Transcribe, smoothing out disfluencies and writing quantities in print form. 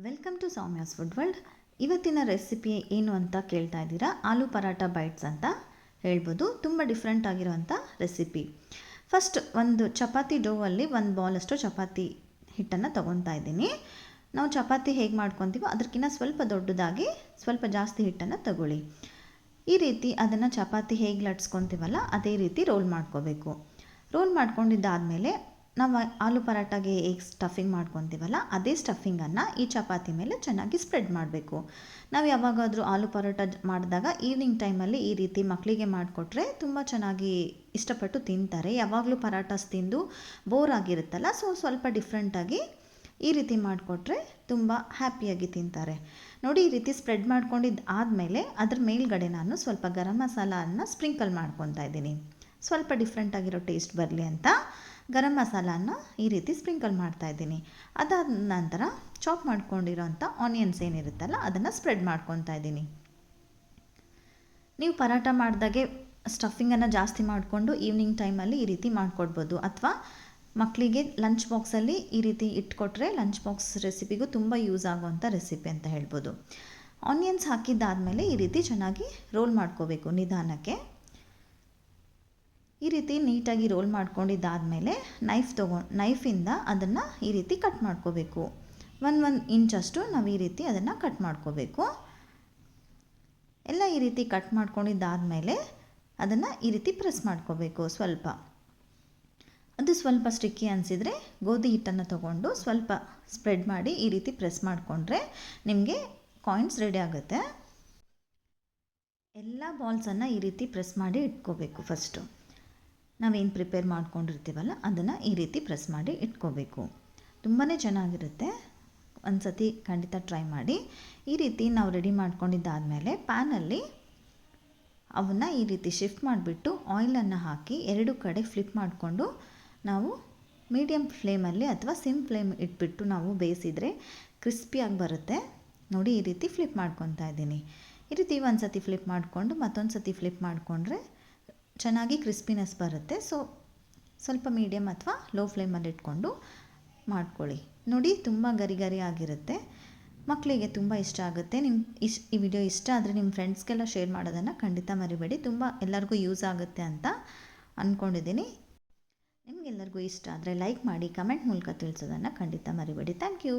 Welcome to Soumya's food world. ಇವತ್ತಿನ recipe ಏನು ಅಂತ ಕೇಳ್ತಾ ಇದ್ದೀರಾ. ಆಲೂ ಪರಾಟ ಬೈಟ್ಸ್ ಅಂತ ಹೇಳ್ಬೋದು. ತುಂಬ ಡಿಫ್ರೆಂಟ್ ಆಗಿರೋವಂಥ ರೆಸಿಪಿ. ಫಸ್ಟ್ ಒಂದು ಚಪಾತಿ ಡೋವಲ್ಲಿ ಒಂದು ಬೌಲಷ್ಟು ಚಪಾತಿ ಹಿಟ್ಟನ್ನು ತೊಗೊತಾ ಇದ್ದೀನಿ. ನಾವು ಚಪಾತಿ ಹೇಗೆ ಮಾಡ್ಕೊತೀವೋ ಅದಕ್ಕಿಂತ ಸ್ವಲ್ಪ ದೊಡ್ಡದಾಗಿ ಸ್ವಲ್ಪ ಜಾಸ್ತಿ ಹಿಟ್ಟನ್ನು ತಗೊಳ್ಳಿ. ಈ ರೀತಿ ಅದನ್ನು ಚಪಾತಿ ಹೇಗೆ ಲಟ್ಸ್ಕೊತೀವಲ್ಲ ಅದೇ ರೀತಿ ರೋಲ್ ಮಾಡ್ಕೋಬೇಕು. ರೋಲ್ ಮಾಡ್ಕೊಂಡಿದ್ದಾದಮೇಲೆ ನಾವು ಆಲೂ ಪರಾಟಾಗೆ ಹೇಗೆ ಸ್ಟಫಿಂಗ್ ಮಾಡ್ಕೊತೀವಲ್ಲ ಅದೇ ಸ್ಟಫಿಂಗನ್ನು ಈ ಚಪಾತಿ ಮೇಲೆ ಚೆನ್ನಾಗಿ ಸ್ಪ್ರೆಡ್ ಮಾಡಬೇಕು. ನಾವು ಯಾವಾಗಾದರೂ ಆಲೂ ಪರೋಟ ಮಾಡಿದಾಗ ಈವ್ನಿಂಗ್ ಟೈಮಲ್ಲಿ ಈ ರೀತಿ ಮಕ್ಕಳಿಗೆ ಮಾಡಿಕೊಟ್ರೆ ತುಂಬ ಚೆನ್ನಾಗಿ ಇಷ್ಟಪಟ್ಟು ತಿಂತಾರೆ. ಯಾವಾಗಲೂ ಪರಾಟಾಸ್ ತಿಂದು ಬೋರ್ ಆಗಿರುತ್ತಲ್ಲ, ಸೊ ಸ್ವಲ್ಪ ಡಿಫ್ರೆಂಟಾಗಿ ಈ ರೀತಿ ಮಾಡಿಕೊಟ್ರೆ ತುಂಬ ಹ್ಯಾಪಿಯಾಗಿ ತಿಂತಾರೆ. ನೋಡಿ, ಈ ರೀತಿ ಸ್ಪ್ರೆಡ್ ಮಾಡ್ಕೊಂಡಿದ್ದು ಆದಮೇಲೆ ಅದ್ರ ಮೇಲ್ಗಡೆ ನಾನು ಸ್ವಲ್ಪ ಗರಂ ಮಸಾಲವನ್ನು ಸ್ಪ್ರಿಂಕಲ್ ಮಾಡ್ಕೊತಾ ಇದ್ದೀನಿ. ಸ್ವಲ್ಪ ಡಿಫ್ರೆಂಟಾಗಿರೋ ಟೇಸ್ಟ್ ಬರಲಿ ಅಂತ ಗರಂ ಮಸಾಲನ ಈ ರೀತಿ ಸ್ಪ್ರಿಂಕಲ್ ಮಾಡ್ತಾಯಿದ್ದೀನಿ. ಅದಾದ ನಂತರ ಚಾಪ್ ಮಾಡ್ಕೊಂಡಿರೋಂಥ ಆನಿಯನ್ಸ್ ಏನಿರುತ್ತಲ್ಲ ಅದನ್ನು ಸ್ಪ್ರೆಡ್ ಮಾಡ್ಕೊತಾ ಇದ್ದೀನಿ. ನೀವು ಪರಾಟ ಮಾಡಿದಾಗೆ ಸ್ಟಫಿಂಗನ್ನು ಜಾಸ್ತಿ ಮಾಡಿಕೊಂಡು ಈವ್ನಿಂಗ್ ಟೈಮಲ್ಲಿ ಈ ರೀತಿ ಮಾಡಿಕೊಡ್ಬೋದು. ಅಥವಾ ಮಕ್ಕಳಿಗೆ ಲಂಚ್ ಬಾಕ್ಸಲ್ಲಿ ಈ ರೀತಿ ಇಟ್ಕೊಟ್ರೆ ಲಂಚ್ ಬಾಕ್ಸ್ ರೆಸಿಪಿಗೂ ತುಂಬ ಯೂಸ್ ಆಗುವಂಥ ರೆಸಿಪಿ ಅಂತ ಹೇಳ್ಬೋದು. ಆನಿಯನ್ಸ್ ಹಾಕಿದ್ದಾದಮೇಲೆ ಈ ರೀತಿ ಚೆನ್ನಾಗಿ ರೋಲ್ ಮಾಡ್ಕೋಬೇಕು ನಿಧಾನಕ್ಕೆ. ಈ ರೀತಿ ನೀಟಾಗಿ ರೋಲ್ ಮಾಡ್ಕೊಂಡಿದ್ದಾದಮೇಲೆ ನೈಫಿಂದ ಅದನ್ನು ಈ ರೀತಿ ಕಟ್ ಮಾಡ್ಕೋಬೇಕು. ಒಂದು ಇಂಚಷ್ಟು ನಾವು ಈ ರೀತಿ ಅದನ್ನು ಕಟ್ ಮಾಡ್ಕೋಬೇಕು. ಎಲ್ಲ ಈ ರೀತಿ ಕಟ್ ಮಾಡ್ಕೊಂಡಿದ್ದಾದಮೇಲೆ ಅದನ್ನು ಈ ರೀತಿ ಪ್ರೆಸ್ ಮಾಡ್ಕೋಬೇಕು. ಅದು ಸ್ವಲ್ಪ ಸ್ಟಿಕ್ಕಿ ಅನಿಸಿದರೆ ಗೋಧಿ ಹಿಟ್ಟನ್ನು ತೊಗೊಂಡು ಸ್ವಲ್ಪ ಸ್ಪ್ರೆಡ್ ಮಾಡಿ ಈ ರೀತಿ ಪ್ರೆಸ್ ಮಾಡಿಕೊಂಡ್ರೆ ನಿಮಗೆ ಕಾಯಿನ್ಸ್ ರೆಡಿ ಆಗುತ್ತೆ. ಎಲ್ಲ ಬಾಲ್ಸನ್ನು ಈ ರೀತಿ ಪ್ರೆಸ್ ಮಾಡಿ ಇಟ್ಕೋಬೇಕು. ಫಸ್ಟು ನಾವೇನು ಪ್ರಿಪೇರ್ ಮಾಡ್ಕೊಂಡಿರ್ತೀವಲ್ಲ ಅದನ್ನು ಈ ರೀತಿ ಪ್ರೆಸ್ ಮಾಡಿ ಇಟ್ಕೋಬೇಕು. ತುಂಬಾ ಚೆನ್ನಾಗಿರುತ್ತೆ. ಒಂದು ಸತಿ ಖಂಡಿತ ಟ್ರೈ ಮಾಡಿ. ಈ ರೀತಿ ನಾವು ರೆಡಿ ಮಾಡ್ಕೊಂಡಿದ್ದಾದಮೇಲೆ ಪ್ಯಾನಲ್ಲಿ ಅವನ್ನ ಈ ರೀತಿ ಶಿಫ್ಟ್ ಮಾಡಿಬಿಟ್ಟು ಆಯಿಲನ್ನು ಹಾಕಿ ಎರಡು ಕಡೆ ಫ್ಲಿಪ್ ಮಾಡಿಕೊಂಡು ನಾವು ಮೀಡಿಯಮ್ ಫ್ಲೇಮಲ್ಲಿ ಅಥವಾ ಸಿಮ್ ಫ್ಲೇಮ್ ಇಟ್ಬಿಟ್ಟು ನಾವು ಬೇಯಿಸಿದರೆ ಕ್ರಿಸ್ಪಿಯಾಗಿ ಬರುತ್ತೆ. ನೋಡಿ, ಈ ರೀತಿ ಫ್ಲಿಪ್ ಮಾಡ್ಕೊತಾ ಇದ್ದೀನಿ. ಈ ರೀತಿ ಒಂದು ಸತಿ ಫ್ಲಿಪ್ ಮಾಡಿಕೊಂಡು ಮತ್ತೊಂದು ಸತಿ ಫ್ಲಿಪ್ ಮಾಡಿಕೊಂಡ್ರೆ ಚೆನ್ನಾಗಿ ಕ್ರಿಸ್ಪಿನೆಸ್ ಬರುತ್ತೆ. ಸೊ ಸ್ವಲ್ಪ ಮೀಡಿಯಮ್ ಅಥವಾ ಲೋ ಫ್ಲೇಮಲ್ಲಿ ಇಟ್ಕೊಂಡು ಮಾಡ್ಕೊಳ್ಳಿ. ನೋಡಿ, ತುಂಬ ಗರಿ ಗರಿ ಆಗಿರುತ್ತೆ. ಮಕ್ಕಳಿಗೆ ತುಂಬ ಇಷ್ಟ ಆಗುತ್ತೆ. ಈ ವಿಡಿಯೋ ಇಷ್ಟ ಆದರೆ ನಿಮ್ಮ ಫ್ರೆಂಡ್ಸ್ಗೆಲ್ಲ ಶೇರ್ ಮಾಡೋದನ್ನು ಖಂಡಿತ ಮರಿಬೇಡಿ. ತುಂಬ ಎಲ್ಲರಿಗೂ ಯೂಸ್ ಆಗುತ್ತೆ ಅಂತ ಅಂದ್ಕೊಂಡಿದ್ದೀನಿ. ನಿಮಗೆಲ್ಲರಿಗೂ ಇಷ್ಟ ಆದರೆ ಲೈಕ್ ಮಾಡಿ, ಕಮೆಂಟ್ ಮೂಲಕ ತಿಳಿಸೋದನ್ನು ಖಂಡಿತ ಮರಿಬೇಡಿ. Thank you.